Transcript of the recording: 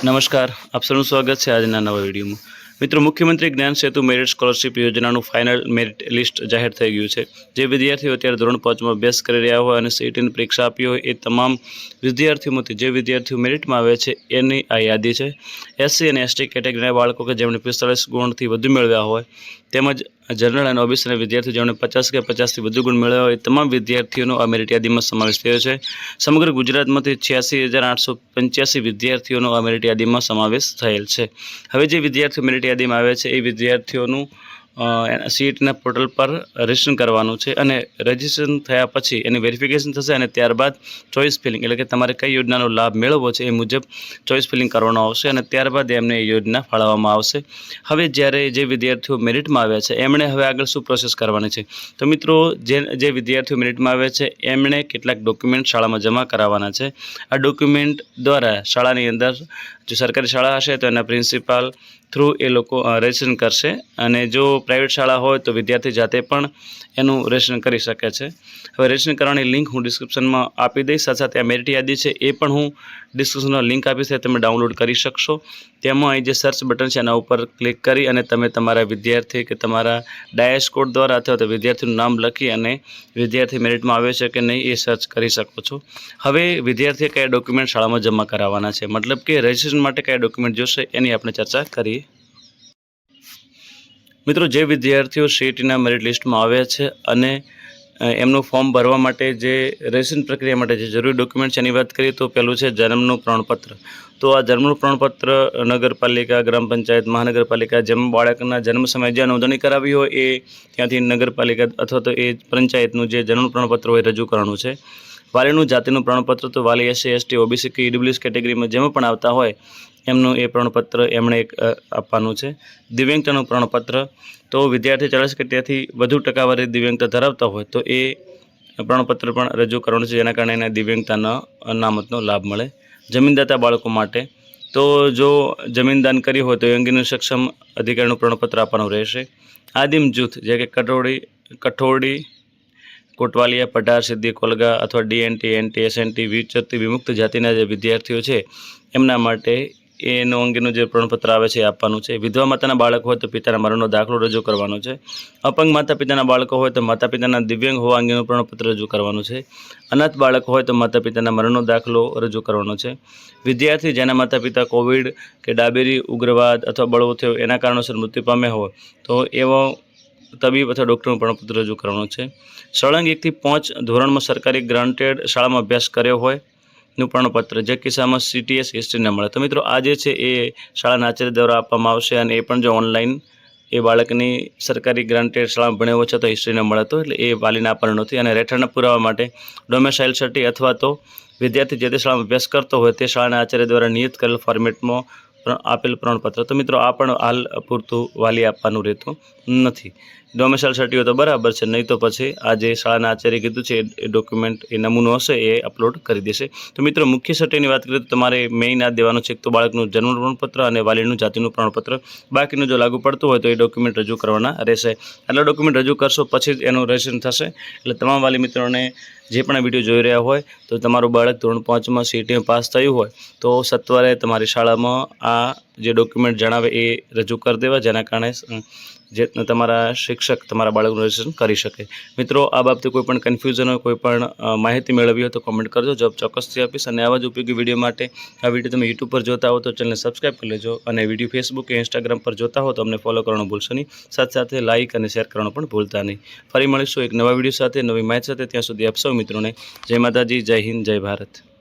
नमस्कार, आप सबનું સ્વાગત છે આજના નવા વિડીયોમાં। મિત્રો, મુખ્યમંત્રી જ્ઞાન સેતુ મેરિટ સ્કોલરશિપ યોજનાનું ફાઇનલ મેરિટ લિસ્ટ જાહેર થઈ ગયું છે। જે વિદ્યાર્થીઓ અત્યારે ધોરણ 5માં અભ્યાસ કરી રહ્યા હોય અને સીઈટીની પરીક્ષા આપી હોય એ તમામ વિદ્યાર્થીઓમાંથી જે વિદ્યાર્થીઓ મેરિટમાં આવે છે એની આ યાદી છે। એસસી અને એસટી કેટેગરીના બાળકો કે જેમણે 45 ગુણથી વધુ મેળવ્યા હોય તેમજ જનરલ અને ઓબીસીના વિદ્યાર્થીઓ જેમણે 50 કે 50થી વધુ ગુણ મેળવ્યા હોય તમામ વિદ્યાર્થીઓનો આ મેરિટ યાદીમાં સમાવેશ થયો છે। સમગ્ર ગુજરાતમાંથી 86,885 વિદ્યાર્થીઓનો આ મેરિટ યાદીમાં સમાવેશ થયેલ છે। હવે જે વિદ્યાર્થીઓ મેરિટ યાદીમાં આવે છે એ વિદ્યાર્થીઓનું સીઈટીના પોર્ટલ પર રજીસ્ટ્રેશન કરવાનું છે અને રજીસ્ટ્રેશન થયા પછી એની વેરિફિકેશન થશે અને ત્યારબાદ ચોઇસ ફિલિંગ એટલે કે તમારે કઈ યોજનાનો લાભ મેળવવો છે એ મુજબ ચોઇસ ફિલિંગ કરવાનું આવશે અને ત્યારબાદ એમને એ યોજના ફાળવવામાં આવશે। હવે જ્યારે જે વિદ્યાર્થીઓ મેરિટમાં આવ્યા છે એમણે હવે આગળ શું પ્રોસેસ કરવાની છે, તો મિત્રો જે વિદ્યાર્થીઓ મેરિટમાં આવ્યા છે એમણે કેટલાક ડોક્યુમેન્ટ શાળામાં જમા કરાવવાના છે। આ ડોક્યુમેન્ટ દ્વારા શાળાની અંદર જો સરકારી શાળા હશે તો એના પ્રિન્સિપાલ થ્રુ એ લોકો રજીસ્ટ્રેશન કરશે અને જો પ્રાઇવેટ શાળા હોય તો વિદ્યાર્થી જાતે પણ એનું રજીસ્ટ્રેશન કરી શકે છે। હવે રજીસ્ટ્રેશન કરવાની લિંક હું ડિસ્ક્રિપ્શનમાં આપી દઈશ, સાથે સાથે આ મેરિટ યાદી છે એ પણ હું ડિસ્ક્રિપ્શનમાં લિંક આપીશ, તમે ડાઉનલોડ કરી શકશો। તેમાં અહીં જે સર્ચ બટન છે એના ઉપર ક્લિક કરી અને તમે તમારા વિદ્યાર્થી કે તમારા ડાયસ કોડ દ્વારા અથવા તો વિદ્યાર્થીનું નામ લખી અને વિદ્યાર્થી મેરિટમાં આવ્યો છે કે નહીં એ સર્ચ કરી શકો છો। હવે વિદ્યાર્થીએ કયા ડોક્યુમેન્ટ શાળામાં જમા કરાવવાના છે, મતલબ કે રજીસ્ટ્રેશન માટે કયા ડોક્યુમેન્ટ જોશે એની આપણે ચર્ચા કરીએ। મિત્રો, જે વિદ્યાર્થીઓ સીઈટીના મેરિટ લિસ્ટમાં આવ્યા છે અને એમનું ફોર્મ ભરવા માટે જે રજીસ્ટ્રેશન પ્રક્રિયા માટે જે જરૂરી ડોક્યુમેન્ટ છે એની વાત કરીએ તો પહેલું છે જન્મનું પ્રમાણપત્ર। તો આ જન્મનું પ્રમાણપત્ર નગરપાલિકા, ગ્રામ પંચાયત, મહાનગરપાલિકા જેમ બાળકના જન્મ સમયે જ્યાં નોંધણી કરાવી હોય એ ત્યાંથી નગરપાલિકા અથવા તો એ પંચાયતનું જે જન્મનું પ્રમાણપત્ર હોય રજૂ કરવાનું છે। વાલીનું જાતિનું પ્રમાણપત્ર તો વાલી એસસી, એસટી, ઓબીસી કે ઈડબ્લ્યુએસ કેટેગરીમાં જેમાં પણ આવતા હોય એમનું એ પ્રમાણપત્ર એમણે એક આપવાનું છે। દિવ્યાંગતાનું પ્રમાણપત્ર તો વિદ્યાર્થી 40 કે તેથી વધુ ટકાવારી દિવ્યાંગતા ધરાવતા હોય તો એ પ્રમાણપત્ર પણ રજૂ કરવાનું છે, જેના કારણે એને દિવ્યાંગતાના અનામતનો લાભ મળે। જમીનદાતા બાળકો માટે તો જો જમીનદાન કરી હોય તો એ અંગેનું સક્ષમ અધિકારીનું પ્રમાણપત્ર આપવાનું રહેશે। આદિમ જૂથ જે કે કઠોળી, કોટવાલિયા, પઢાર, સિદ્ધી, કોલગા અથવા ડીએનટી, એનટી, એસએનટી, વિચરતી વિમુક્ત જાતિના જે વિદ્યાર્થીઓ છે એમના માટે એનો અંગેનું જે પ્રમાણપત્ર આવે છે એ આપવાનું છે। વિધવા માતાના બાળક હોય તો પિતાના મરણનો દાખલો રજૂ કરવાનો છે। અપંગ માતા પિતાના બાળકો હોય તો માતા પિતાના દિવ્યાંગ હોવા અંગેનું પ્રમાણપત્ર રજૂ કરવાનું છે। અનાથ બાળક હોય તો માતા પિતાના મરણનો દાખલો રજૂ કરવાનો છે। વિદ્યાર્થી જેના માતા પિતા કોવિડ કે ડાબેરી, ઉગ્રવાદ અથવા બળવો થયો એના કારણોસર મૃત્યુ પામ્યા હોય તો એવો તબીબ અથવા ડૉક્ટરનું પ્રમાણપત્ર રજૂ કરવાનું છે। સળંગ 1 થી 5 ધોરણમાં સરકારી ગ્રાન્ટેડ શાળામાં અભ્યાસ કર્યો હોય નું પ્રમાણપત્ર, જે કિસ્સામાં CTS હિસ્ટ્રી ન મળે તો મિત્રો આ જે છે એ શાળાના આચાર્ય દ્વારા આપવામાં આવશે અને એ પણ જો ઓનલાઈન એ બાળકની સરકારી ગ્રાન્ટેડ શાળામાં ભણ્યો છે તો હિસ્ટ્રી ન મળે તો એટલે એ વાલીને આપવાનું નથી। અને રહેઠાણના પુરાવા માટે ડોમેસાઇલ સર્ટી અથવા તો વિદ્યાર્થી જે તે શાળામાં અભ્યાસ કરતો હોય તે શાળાના આચાર્ય દ્વારા નિયત કરેલ ફોર્મેટમાં આપેલ પ્રમાણપત્ર, તો મિત્રો આ પણ હાલ પૂરતું વાલી આપવાનું રહેતું નથી। ડોમેસાઇલ સર્ટી હોય તો બરાબર છે, નહીં તો પછી આ જે શાળાના આચાર્ય કીધું છે એ ડોક્યુમેન્ટ એ નમૂનો હશે એ અપલોડ કરી દેશે। તો મિત્રો, મુખ્ય સર્ટીની વાત કરીએ તો તમારે મેઇન આ દેવાનું છે તો બાળકનું જન્મ પ્રમાણપત્ર અને વાલીનું જાતિનું પ્રમાણપત્ર, બાકીનું જો લાગુ પડતું હોય તો એ ડોક્યુમેન્ટ રજૂ કરવાના રહેશે। આટલા ડોક્યુમેન્ટ રજૂ કરશો પછી જ એનું રજીસ્ટ્રેશન થશે। એટલે તમામ વાલી મિત્રોને જે પણ આ વિડીયો જોઈ રહ્યા હોય તો તમારું બાળક ધોરણ 5માં સીઈટીમાં પાસ થયું હોય તો સત્વરે તમારી શાળામાં આ જે ડોક્યુમેન્ટ જણાવે એ રજૂ કરી દેવા, જેના કારણે જે તમારા શિક્ષક તમારા બાળકનું રજીસ્ટ્રેશન કરી શકે। મિત્રો, આ બાબતે કોઈ પણ કન્ફ્યુઝન હોય, કોઈ પણ માહિતી મેળવવી હોય તો કોમેન્ટ કરજો, જવાબ ચોક્કસથી આપીશ। અને આવા જ ઉપયોગી વિડીયો માટે આ વિડીયો તમે યુટ્યુબ પર જોતા હો તો ચેનલને સબસ્ક્રાઈબ કરી લેજો અને વિડીયો ફેસબુક કે ઇન્સ્ટાગ્રામ પર જોતા હો તો અમને ફોલો કરવાનું ભૂલશો નહીં, સાથે સાથે લાઇક અને શેર કરવાનું પણ ભૂલતા નહીં। ફરી મળીશું એક નવા વિડીયો સાથે, નવી માહિતી સાથે, ત્યાં સુધી આપ સૌ મિત્રોને જય માતાજી, જય હિન્દ, જય ભારત।